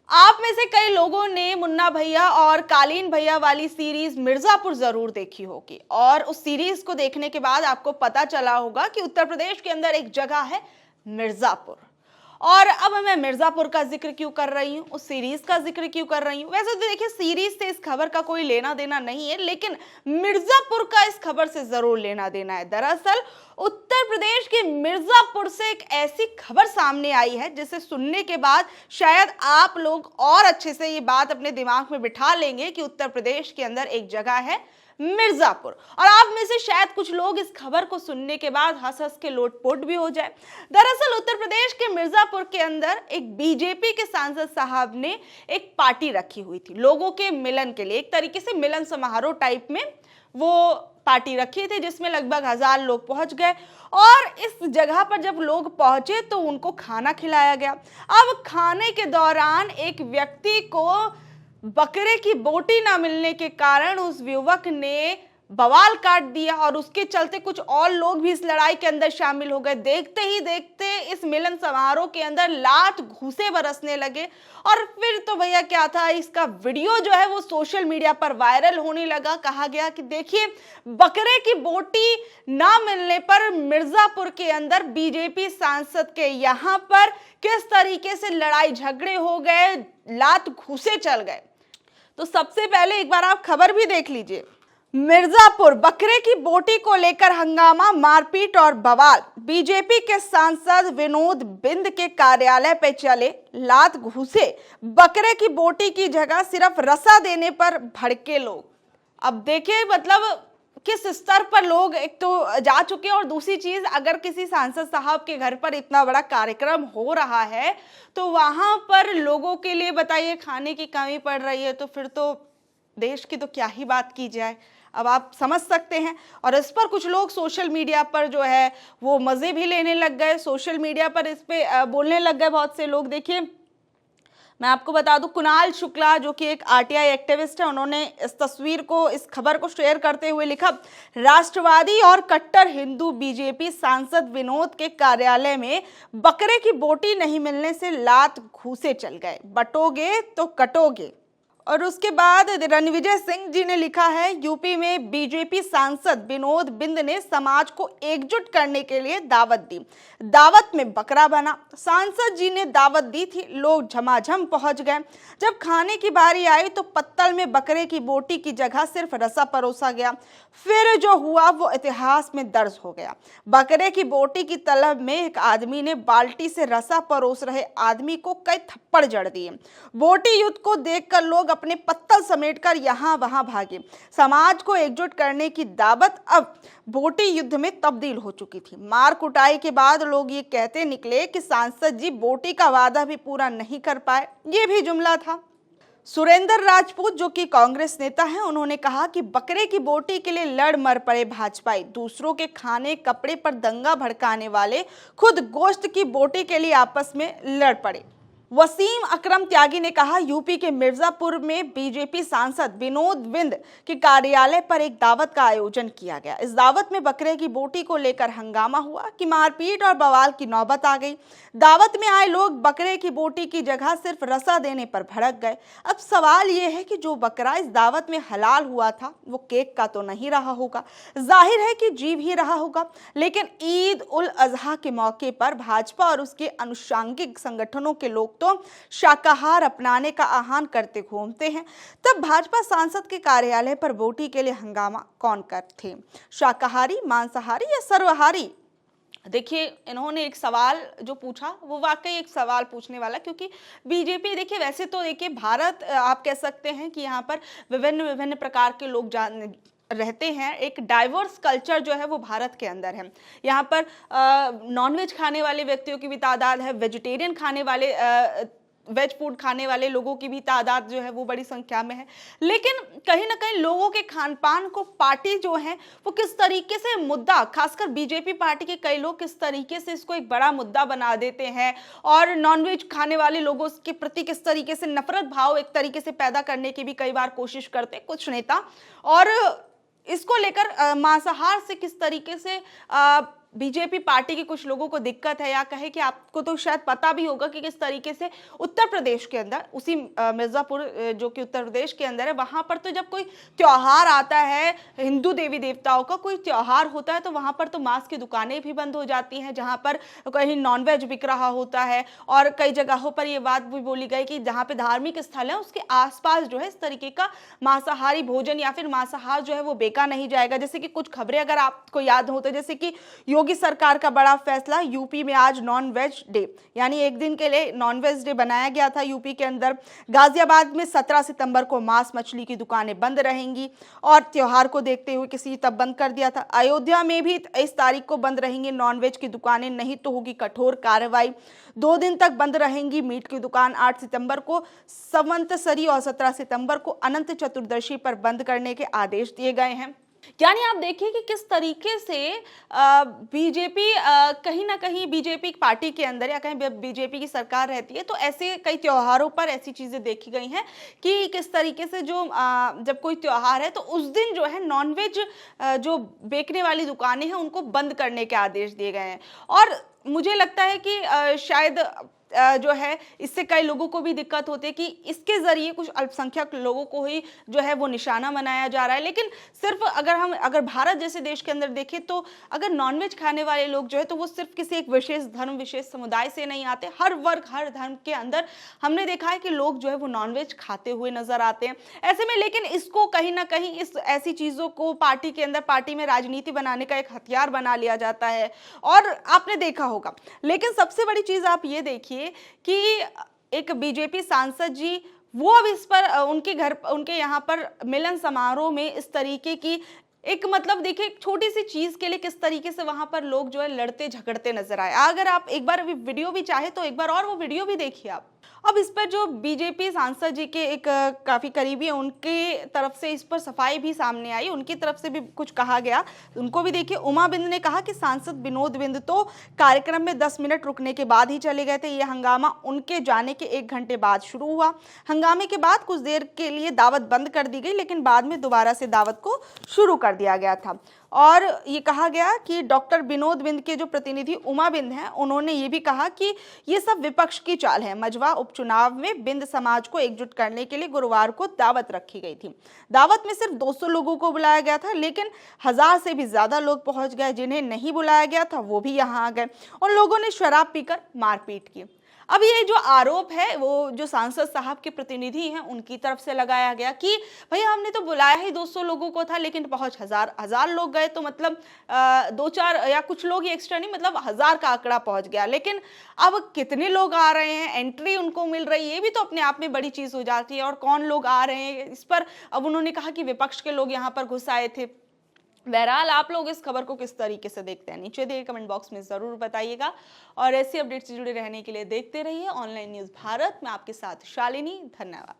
आप में से कई लोगों ने मुन्ना भैया और कालीन भैया वाली सीरीज मिर्जापुर जरूर देखी होगी और उस सीरीज को देखने के बाद आपको पता चला होगा कि उत्तर प्रदेश के अंदर एक जगह है मिर्जापुर। और अब मैं मिर्जापुर का जिक्र क्यों कर रही हूँ, उस सीरीज का जिक्र क्यों कर रही हूँ? वैसे तो देखिए सीरीज से इस खबर का कोई लेना देना नहीं है, लेकिन मिर्जापुर का इस खबर से जरूर लेना देना है। दरअसल उत्तर प्रदेश के मिर्जापुर से एक ऐसी खबर सामने आई है जिसे सुनने के बाद शायद आप लोग और अच्छे से ये बात अपने दिमाग में बिठा लेंगे कि उत्तर प्रदेश के अंदर एक जगह है मिर्जापुर। और आप में से शायद कुछ लोग इस खबर को सुनने के बाद हंस हंस के लोटपोट भी हो जाए। दरअसल उत्तर प्रदेश के मिर्जापुर के अंदर एक बीजेपी के सांसद साहब ने एक पार्टी रखी हुई थी लोगों के मिलन के लिए, एक तरीके से मिलन समारोह टाइप में वो पार्टी रखी थी जिसमें लगभग 1000 लोग पहुंच गए। और इस जगह पर जब लोग पहुंचे तो उनको खाना खिलाया गया। अब खाने के दौरान एक व्यक्ति को बकरे की बोटी ना मिलने के कारण उस युवक ने बवाल काट दिया और उसके चलते कुछ और लोग भी इस लड़ाई के अंदर शामिल हो गए। देखते ही देखते इस मिलन समारोह के अंदर लात घूंसे बरसने लगे और फिर तो भैया क्या था, इसका वीडियो जो है वो सोशल मीडिया पर वायरल होने लगा। कहा गया कि देखिए बकरे की बोटी ना मिलने पर मिर्जापुर के अंदर बीजेपी सांसद के यहाँ पर किस तरीके से लड़ाई झगड़े हो गए, लात घूंसे चल गए। तो सबसे पहले एक बार आप खबर भी देख लीजिए। मिर्जापुर बकरे की बोटी को लेकर हंगामा, मारपीट और बवाल। बीजेपी के सांसद विनोद बिंद के कार्यालय पे चले लात घूंसे। बकरे की बोटी की जगह सिर्फ रसा देने पर भड़के लोग। अब देखिए मतलब किस स्तर पर लोग एक तो जा चुके हैं और दूसरी चीज, अगर किसी सांसद साहब के घर पर इतना बड़ा कार्यक्रम हो रहा है तो वहां पर लोगों के लिए बताइए खाने की कमी पड़ रही है, तो फिर तो देश की तो क्या ही बात की जाए। अब आप समझ सकते हैं। और इस पर कुछ लोग सोशल मीडिया पर जो है वो मजे भी लेने लग गए, सोशल मीडिया पर इस पे बोलने लग गए बहुत से लोग। देखिए मैं आपको बता दूं, कुणाल शुक्ला जो कि एक आरटीआई एक्टिविस्ट है, उन्होंने इस तस्वीर को, इस खबर को शेयर करते हुए लिखा, राष्ट्रवादी और कट्टर हिंदू बीजेपी सांसद विनोद के कार्यालय में बकरे की बोटी नहीं मिलने से लात घूंसे चल गए, बटोगे तो कटोगे। और उसके बाद रणविजय सिंह जी ने लिखा है, यूपी में बीजेपी सांसद विनोद बिंद ने समाज को एकजुट करने के लिए दावत दी, दावत में बकरा बना। सांसद जी ने दावत दी थी, लोग झमाझम पहुंच गए। जब खाने की बारी आई तो पत्तल में बकरे की बोटी की जगह सिर्फ रसा परोसा गया। फिर जो हुआ वो इतिहास में दर्ज हो गया। बकरे की बोटी की तलब में एक आदमी ने बाल्टी से रसा परोस रहे आदमी को कई थप्पड़ जड़ दिए। बोटी युद्ध को देखकर लोग अपने पत्तल समेटकर यहां वहां भागे। समाज को एकजुट करने की दावत अब बोटी युद्ध में तब्दील हो चुकी थी। मार कुटाई के बाद लोग ये कहते निकले कि सांसद जी बोटी का वादा भी पूरा नहीं कर पाए। ये भी जुमला था। सुरेंद्र राजपूत जो कि कांग्रेस नेता हैं, उन्होंने कहा कि बकरे की बोटी के लिए लड़ मर पड़े भाजपाई, दूसरों के खाने कपड़े पर दंगा भड़काने वाले खुद गोश्त की बोटी के लिए आपस में लड़ पड़े। वसीम अकरम त्यागी ने कहा, यूपी के मिर्जापुर में बीजेपी सांसद विनोद बिंद के कार्यालय पर एक दावत का आयोजन किया गया। इस दावत में बकरे की बोटी को लेकर हंगामा हुआ कि मारपीट और बवाल की नौबत आ गई। दावत में आए लोग बकरे की बोटी की जगह सिर्फ रसा देने पर भड़क गए। अब सवाल यह है कि जो बकरा इस दावत में हलाल हुआ था वो केक का तो नहीं रहा होगा, जाहिर है कि जीव ही रहा होगा। लेकिन ईद उल अजहा के मौके पर भाजपा और उसके अनुषंगिक संगठनों के लोग तो शाकाहार अपनाने का आह्वान करते घूमते हैं। तब भाजपा सांसद के कार्यालय पर बोटी के लिए हंगामा कौन कर थे, शाकाहारी, मांसाहारी या सर्वहारी? देखिए इन्होंने एक सवाल जो पूछा वो वाकई एक सवाल पूछने वाला, क्योंकि बीजेपी देखिए वैसे तो देखिए भारत आप कह सकते हैं कि यहाँ पर विभिन्न विभिन्न प्रकार के लोग रहते हैं। एक डाइवर्स कल्चर जो है वो भारत के अंदर है। यहाँ पर नॉनवेज खाने वाले व्यक्तियों की भी तादाद है, वेजिटेरियन खाने वाले वेज फूड खाने वाले लोगों की भी तादाद जो है वो बड़ी संख्या में है। लेकिन कहीं ना कहीं लोगों के खान पान को पार्टी जो है वो किस तरीके से मुद्दा, खासकर बीजेपी पार्टी के कई लोग किस तरीके से इसको एक बड़ा मुद्दा बना देते हैं और नॉनवेज खाने वाले लोगों के प्रति किस तरीके से नफरत भाव एक तरीके से पैदा करने की भी कई बार कोशिश करते हैं कुछ नेता। और इसको लेकर मांसाहार से किस तरीके से बीजेपी पार्टी के कुछ लोगों को दिक्कत है, या कहे कि आपको तो शायद पता भी होगा कि किस तरीके से उत्तर प्रदेश के अंदर, उसी मिर्जापुर जो कि उत्तर प्रदेश के अंदर है, वहां पर तो जब कोई त्योहार आता है, हिंदू देवी देवताओं का कोई त्योहार होता है, तो वहां पर तो मांस की दुकानें भी बंद हो जाती हैं, जहां पर कहीं नॉनवेज बिक रहा होता है। और कई जगहों पर यह बात भी बोली गई कि जहां पे धार्मिक स्थल है उसके आसपास जो है इस तरीके का मांसाहारी भोजन या फिर मांसाहार जो है वो बेका नहीं जाएगा। जैसे कि कुछ खबरें अगर आपको याद हो तो, जैसे कि योगी सरकार का बड़ा फैसला, यूपी में आज नॉन वेज डे, यानी एक दिन के लिए नॉन वेज डे बनाया गया था यूपी के अंदर। गाजियाबाद में 17 सितंबर को मांस मछली की दुकानें बंद रहेंगी और त्योहार को देखते हुए किसी तब बंद कर दिया था। अयोध्या में भी इस तारीख को बंद रहेंगी नॉनवेज की दुकानें, नहीं तो होगी कठोर कार्रवाई। 2 दिन तक बंद रहेंगी मीट की दुकान। 8 सितंबर को संवत्सरी और 17 सितंबर को अनंत चतुर्दशी पर बंद करने के आदेश दिए गए हैं। यानी आप देखिए कि किस तरीके से बीजेपी कहीं ना कहीं, बीजेपी पार्टी के अंदर या कहीं बीजेपी की सरकार रहती है तो ऐसे कई त्योहारों पर ऐसी चीजें देखी गई हैं कि किस तरीके से जो जब कोई त्योहार है तो उस दिन जो है नॉनवेज जो बेचने वाली दुकानें हैं उनको बंद करने के आदेश दिए गए हैं। और मुझे लगता है कि शायद जो है इससे कई लोगों को भी दिक्कत होती है कि इसके जरिए कुछ अल्पसंख्यक लोगों को ही जो है वो निशाना बनाया जा रहा है। लेकिन सिर्फ अगर भारत जैसे देश के अंदर देखें तो अगर नॉनवेज खाने वाले लोग जो है तो वो सिर्फ किसी एक विशेष धर्म, विशेष समुदाय से नहीं आते, हर वर्ग, हर धर्म के अंदर हमने देखा है कि लोग जो है वो नॉनवेज खाते हुए नजर आते हैं। ऐसे में लेकिन इसको कहीं ना कहीं इस ऐसी चीजों को पार्टी के अंदर, पार्टी में राजनीति बनाने का एक हथियार बना लिया जाता है और आपने देखा होगा। लेकिन सबसे बड़ी चीज आप ये देखिए कि एक बीजेपी सांसद जी वो अब इस पर उनके यहाँ पर मिलन समारोह में इस तरीके की एक, मतलब देखिए एक छोटी सी चीज के लिए किस तरीके से वहां पर लोग जो है लड़ते झगड़ते नजर आए। अगर आप एक बार वीडियो भी चाहे तो एक बार और वो वीडियो भी देखिए आप। अब इस पर जो बीजेपी सांसद जी के एक काफी करीबी है उनके तरफ से इस पर सफाई भी सामने आई, उनकी तरफ से भी कुछ कहा गया, उनको भी देखिए। उमा बिंद ने कहा कि सांसद विनोद बिंद तो कार्यक्रम में 10 मिनट रुकने के बाद ही चले गए थे। यह हंगामा उनके जाने के 1 घंटे बाद शुरू हुआ। हंगामे के बाद कुछ देर के लिए दावत बंद कर दी गई, लेकिन बाद में दोबारा से दावत को शुरू कर दिया गया था। और ये कहा गया कि डॉक्टर विनोद बिंद के जो प्रतिनिधि उमा बिंद हैं उन्होंने ये भी कहा कि ये सब विपक्ष की चाल है। मझवा उपचुनाव में बिंद समाज को एकजुट करने के लिए गुरुवार को दावत रखी गई थी। दावत में सिर्फ 200 लोगों को बुलाया गया था, लेकिन 1000 से भी ज्यादा लोग पहुंच गए। जिन्हें नहीं बुलाया गया था वो भी यहाँ आ गए। उन लोगों ने शराब पीकर मारपीट की। अब ये जो आरोप है वो जो सांसद साहब के प्रतिनिधि हैं उनकी तरफ से लगाया गया कि भैया हमने तो बुलाया ही 200 लोगों को था, लेकिन पहुंच हजार लोग गए, तो मतलब 2-4 या कुछ लोग ही एक्स्ट्रा नहीं, मतलब 1000 का आंकड़ा पहुंच गया। लेकिन अब कितने लोग आ रहे हैं, एंट्री उनको मिल रही है, ये भी तो अपने आप में बड़ी चीज हो जाती है। और कौन लोग आ रहे हैं इस पर अब उन्होंने कहा कि विपक्ष के लोग यहाँ पर घुस आए थे। बहरहाल आप लोग इस खबर को किस तरीके से देखते हैं नीचे दिए कमेंट बॉक्स में जरूर बताइएगा। और ऐसी अपडेट से जुड़े रहने के लिए देखते रहिए ऑनलाइन न्यूज भारत। मैं आपके साथ शालिनी, धन्यवाद।